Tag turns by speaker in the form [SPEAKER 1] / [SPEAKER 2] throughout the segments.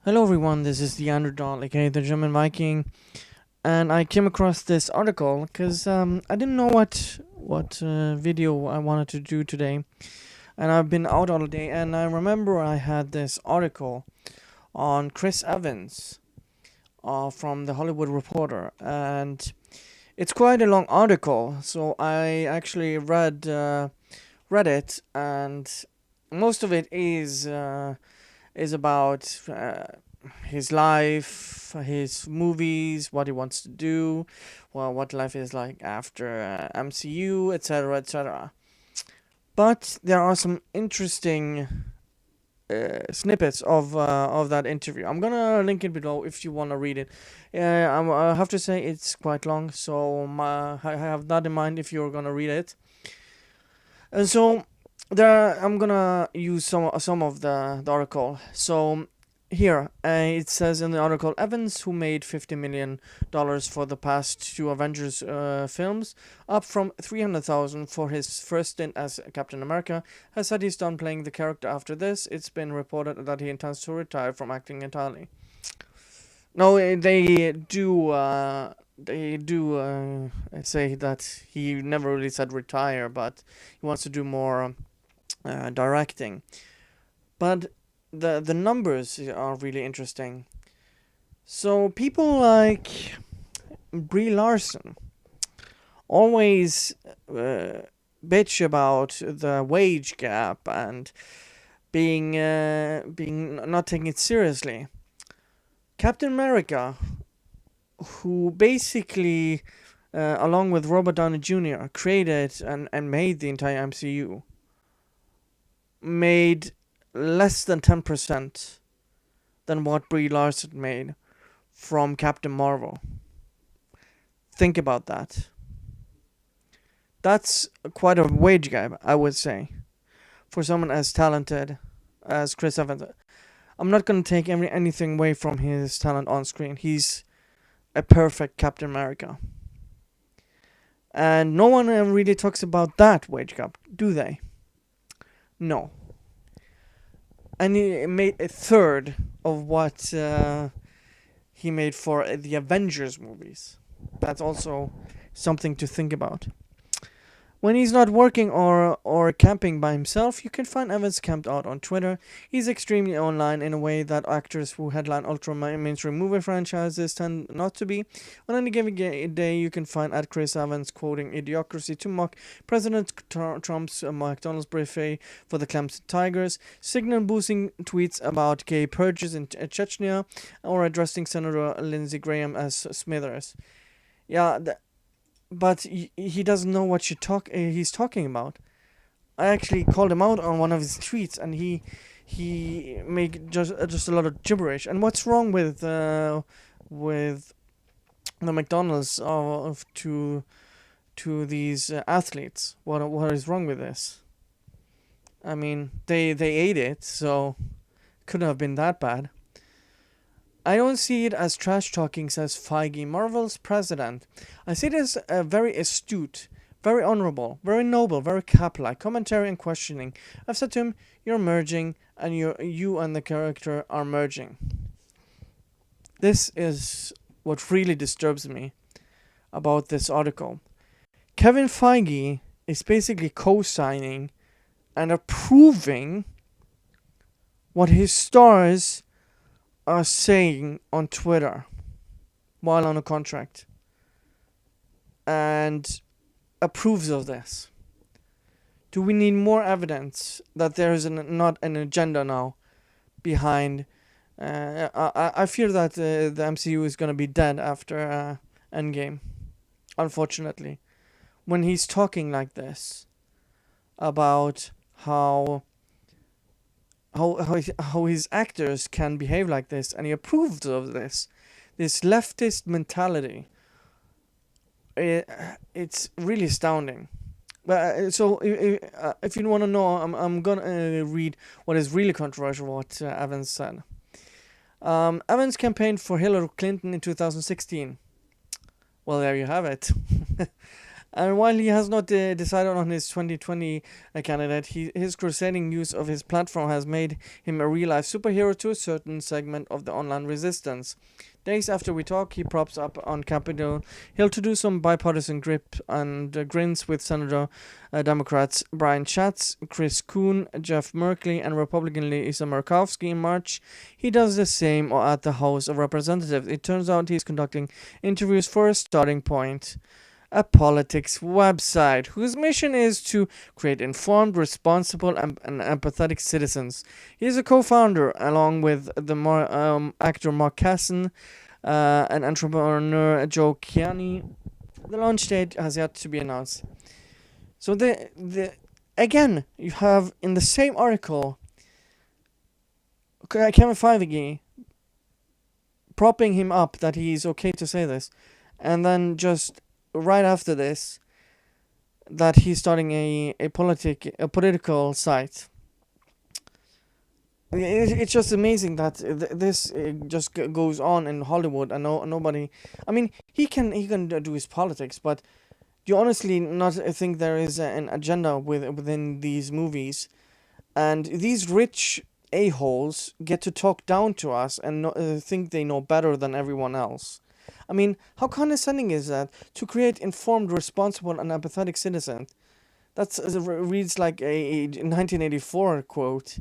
[SPEAKER 1] Hello everyone, this is the underdog, aka the German Viking, and I came across this article because I didn't know what video I wanted to do today, and I've been out all day, and I remember I had this article on Chris Evans, from the Hollywood Reporter, and it's quite a long article, so I actually read it, and most of it is about his life, his movies, what he wants to do, well, what life is like after MCU, etc., etc. But there are some interesting snippets of that interview. I'm gonna link it below if you wanna read it. I have to say it's quite long, so I have that in mind if you're gonna read it. And so there, I'm gonna use some of the article. So here, it says in the article, Evans, who made $50 million for the past two Avengers films, up from 300,000 for his first stint as Captain America, has said he's done playing the character after this. It's been reported that he intends to retire from acting entirely. No, they do say that he never really said retire, but he wants to do more directing. But the numbers are really interesting. So people like Brie Larson always bitch about the wage gap and being not taking it seriously. Captain America, who basically, along with Robert Downey Jr., created and made the entire MCU, made less than 10% than what Brie Larson made from Captain Marvel. Think about that. That's quite a wage gap, I would say, for someone as talented as Chris Evans. I'm not going to take anything away from his talent on screen. He's a perfect Captain America. And no one really talks about that wage gap, do they? No. And he made a third of what he made for the Avengers movies. That's also something to think about. When he's not working or camping by himself, you can find Evans camped out on Twitter. He's extremely online in a way that actors who headline ultra mainstream movie franchises tend not to be. On any given day, you can find at Chris Evans quoting Idiocracy to mock President Trump's McDonald's buffet for the Clemson Tigers, signal boosting tweets about gay purges in Chechnya, or addressing Senator Lindsey Graham as Smithers. Yeah, but he doesn't know what he's talking about. I actually called him out on one of his tweets, and he made just a lot of gibberish. And what's wrong with the McDonald's of to these athletes? What is wrong with this? I mean, they ate it, so couldn't have been that bad. I don't see it as trash talking, says Feige, Marvel's president. I see it as a very astute, very honorable, very noble, very cap-like commentary and questioning. I've said to him, "You're merging, and you and the character are merging." This is what really disturbs me about this article. Kevin Feige is basically co-signing and approving what his stars are saying on Twitter while on a contract, and approves of this. Do we need more evidence that there is not an agenda now behind? I fear that the MCU is going to be dead after Endgame, unfortunately. When he's talking like this about how his actors can behave like this, and he approves of this leftist mentality. It's really astounding. But so if you want to know, I'm gonna read what is really controversial. What Evans said. Evans campaigned for Hillary Clinton in 2016. Well, there you have it. And while he has not decided on his 2020 candidate, his crusading use of his platform has made him a real life superhero to a certain segment of the online resistance. Days after we talk, he props up on Capitol Hill to do some bipartisan grip and grins with Senator Democrats Brian Schatz, Chris Coon, Jeff Merkley, and Republican Lisa Murkowski in March. He does the same at the House of Representatives. It turns out he's conducting interviews for a starting point, a politics website whose mission is to create informed, responsible, and empathetic citizens. He is a co-founder, along with the actor Mark Casson and entrepreneur Joe Kiani. The launch date has yet to be announced. So again, you have in the same article Kevin Feige propping him up that he's okay to say this, and then just right after this, that he's starting a political site. It's just amazing that this just goes on in Hollywood, and nobody. I mean, he can do his politics, but do you honestly not think there is an agenda within these movies, and these rich a-holes get to talk down to us and think they know better than everyone else? I mean, how condescending is that? To create informed, responsible, and empathetic citizens. That reads like a 1984 quote.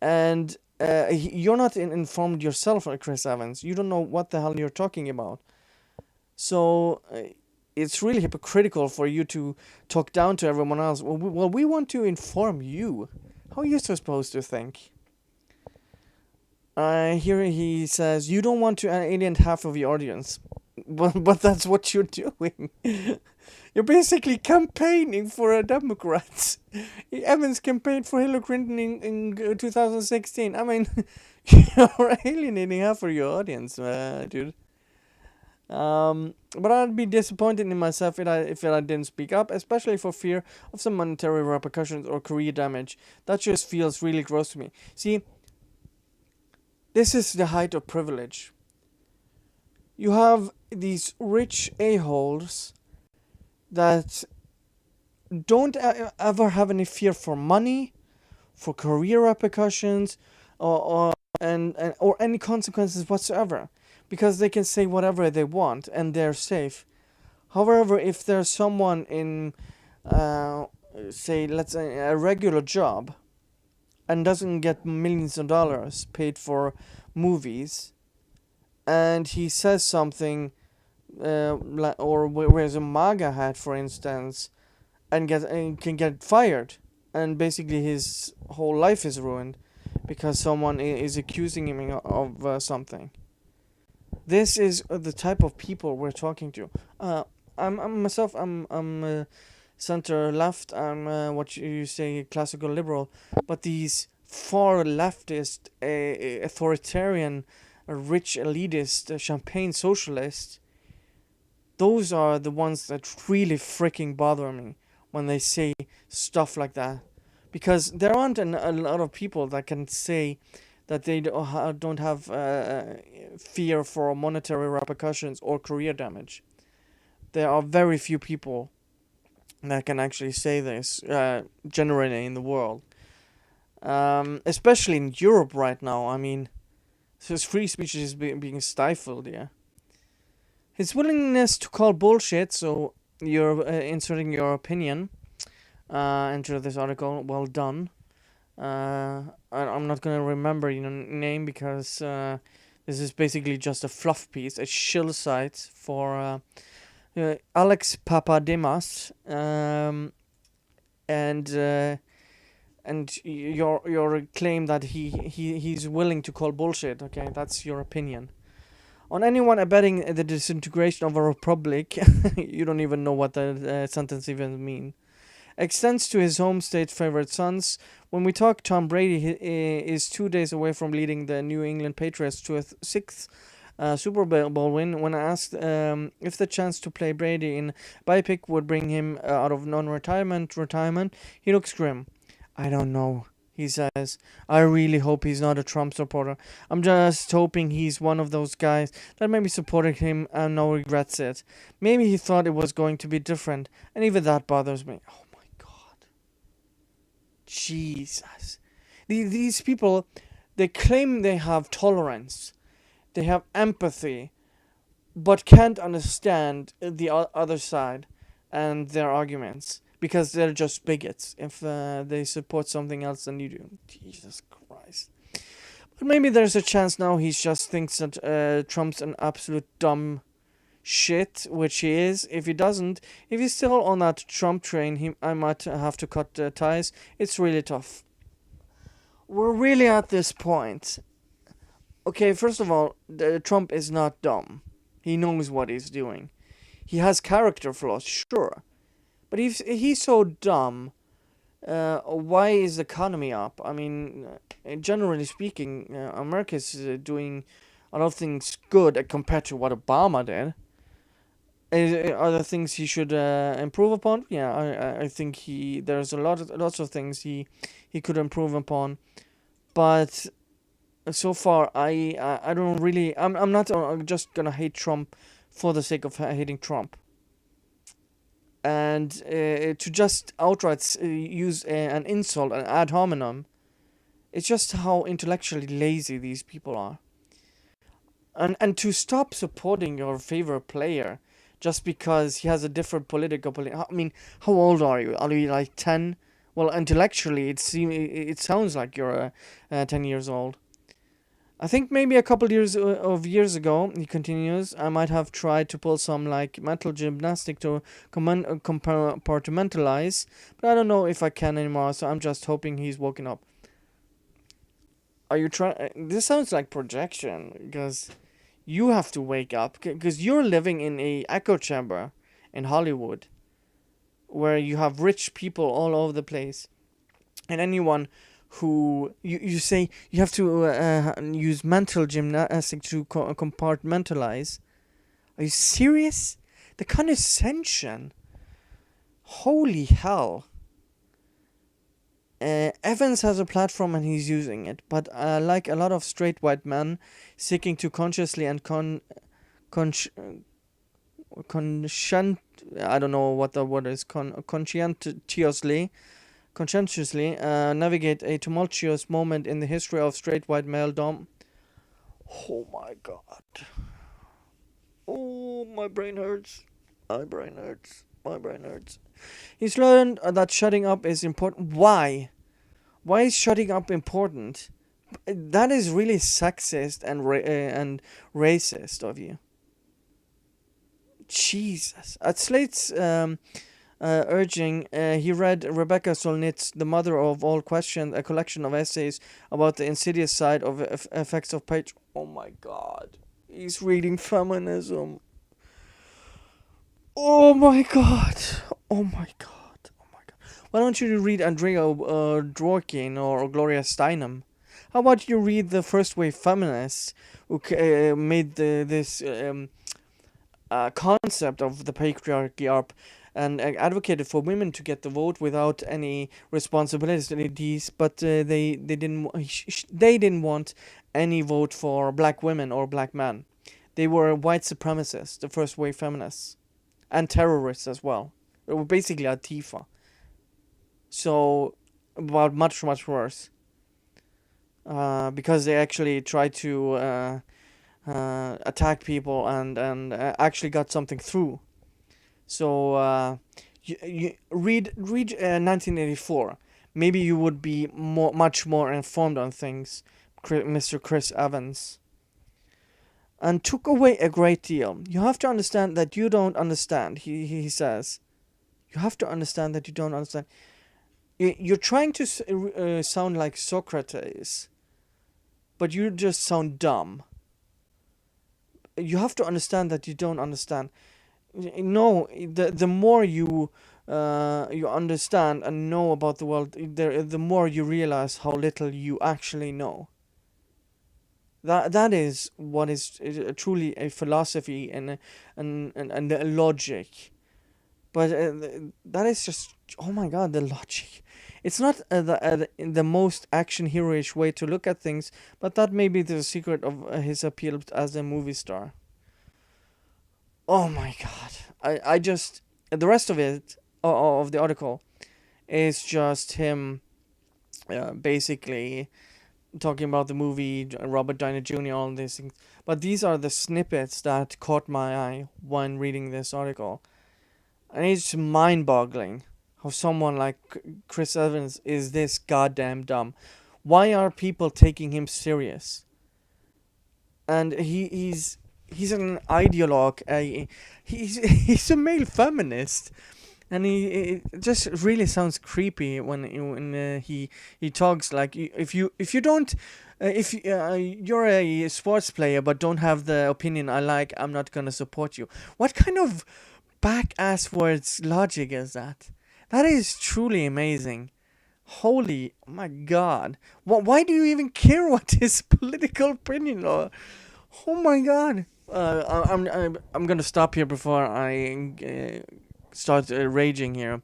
[SPEAKER 1] And you're not informed yourself, Chris Evans. You don't know what the hell you're talking about. So it's really hypocritical for you to talk down to everyone else. Well, we want to inform you. How are you supposed to think? Here he says, you don't want to alienate half of your audience. But that's what you're doing. You're basically campaigning for a Democrat. Evans campaigned for Hillary Clinton in 2016. I mean, you're alienating half of your audience, dude. But I'd be disappointed in myself if I didn't speak up, especially for fear of some monetary repercussions or career damage. That just feels really gross to me. See, this is the height of privilege. You have these rich a-holes that don't ever have any fear for money, for career repercussions, or any consequences whatsoever, because they can say whatever they want and they're safe. However, if there's someone in, say, let's say a regular job, and doesn't get millions of dollars paid for movies, and he says something, or wears a MAGA hat, for instance, and can get fired, and basically his whole life is ruined because someone is accusing him of something. This is the type of people we're talking to. I'm myself. I'm center left. I'm what you say classical liberal, but these far leftist, authoritarian, rich elitist, champagne socialists, those are the ones that really freaking bother me when they say stuff like that. Because there aren't a lot of people that can say that they don't have fear for monetary repercussions or career damage. There are very few people that can actually say this generally in the world. Especially in Europe right now. I mean, his free speech is being stifled, yeah. His willingness to call bullshit, so you're inserting your opinion into this article, well done. I'm not gonna remember your name because this is basically just a fluff piece, a shill site for Alex Papademas, and your claim that he's willing to call bullshit. Okay, that's your opinion. On anyone abetting the disintegration of a republic, you don't even know what the sentence even mean. Extends to his home state favorite sons. When we talk, Tom Brady is 2 days away from leading the New England Patriots to a sixth Super Bowl win. When I asked if the chance to play Brady in biopic would bring him out of retirement, he looks grim. I don't know. He says, I really hope he's not a Trump supporter. I'm just hoping he's one of those guys that maybe supported him and now regrets it. Maybe he thought it was going to be different, and even that bothers me. Oh my god. Jesus. These people, they claim they have tolerance, they have empathy, but can't understand the other side and their arguments because they're just bigots if they support something else than you do. Jesus Christ. But maybe there's a chance now he just thinks that Trump's an absolute dumb shit, which he is. If he doesn't, if he's still on that Trump train, I might have to cut ties. It's really tough. We're really at this point. Okay, first of all, Trump is not dumb. He knows what he's doing. He has character flaws, sure. But if he's so dumb, why is the economy up? I mean, generally speaking, America's doing a lot of things good compared to what Obama did. Are there things he should improve upon? Yeah, I think there's lots of things he could improve upon, but so far I don't really I'm not just gonna hate Trump for the sake of hating Trump. And to just outright use an insult, an ad hominem, it's just how intellectually lazy these people are. And to stop supporting your favorite player just because he has a different political I mean, how old are you? Are you like 10? Well, intellectually, it sounds like you're 10 years old. I think maybe a couple of years ago, he continues, I might have tried to pull some like mental gymnastic to compartmentalize, but I don't know if I can anymore, so I'm just hoping he's woken up. Are you trying? This sounds like projection, because you have to wake up, because you're living in a echo chamber in Hollywood, where you have rich people all over the place, and anyone who you say you have to use mental gymnastics to compartmentalize. Are you serious? The condescension. Holy hell. Evans has a platform and he's using it, but like a lot of straight white men seeking to consciously and I don't know what the word is, conscientiously navigate a tumultuous moment in the history of straight white male dom. Oh my god. Oh, my brain hurts. My brain hurts. My brain hurts. He's learned that shutting up is important. Why? Why is shutting up important? That is really sexist and racist of you. Jesus. At Slate's urging, he read Rebecca Solnit's The Mother of All Questions, a collection of essays about the insidious side of effects of Oh my god. He's reading feminism. Oh my god. Oh my god. Oh my god. Why don't you read Andrea Dworkin or Gloria Steinem? How about you read the first wave feminists who made this concept of the patriarchy up and advocated for women to get the vote without any responsibilities, but they didn't want any vote for black women or black men. They were white supremacists, the first wave feminists, and terrorists as well. They were basically Antifa. So, about much worse, because they actually tried to attack people and actually got something through. So you read 1984. Maybe you would be much more informed on things, Mr. Chris Evans. And took away a great deal. You have to understand that you don't understand. He says, you have to understand that you don't understand. You're trying to sound like Socrates, but you just sound dumb. You have to understand that you don't understand. No, the more you understand and know about the world, the more you realize how little you actually know. That is what is truly a philosophy and a logic. But that is just, oh my god, the logic. It's not the most action heroish way to look at things, but that may be the secret of his appeal as a movie star. Oh my god. I just, the rest of it, of the article, is just him basically talking about the movie, Robert Downey Jr., all these things. But these are the snippets that caught my eye when reading this article. And it's mind boggling how someone like Chris Evans is this goddamn dumb. Why are people taking him serious? And he's an ideologue. He's a male feminist, and it just really sounds creepy when he talks like, if you don't if you're a sports player but don't have the opinion I like, I'm not gonna support you. What kind of back ass words logic is that? That is truly amazing. Holy my god! Why do you even care what his political opinion or? Oh my god! I'm gonna stop here before I start raging here,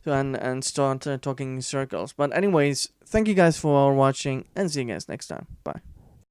[SPEAKER 1] and start talking in circles. But anyways, thank you guys for watching, and see you guys next time. Bye.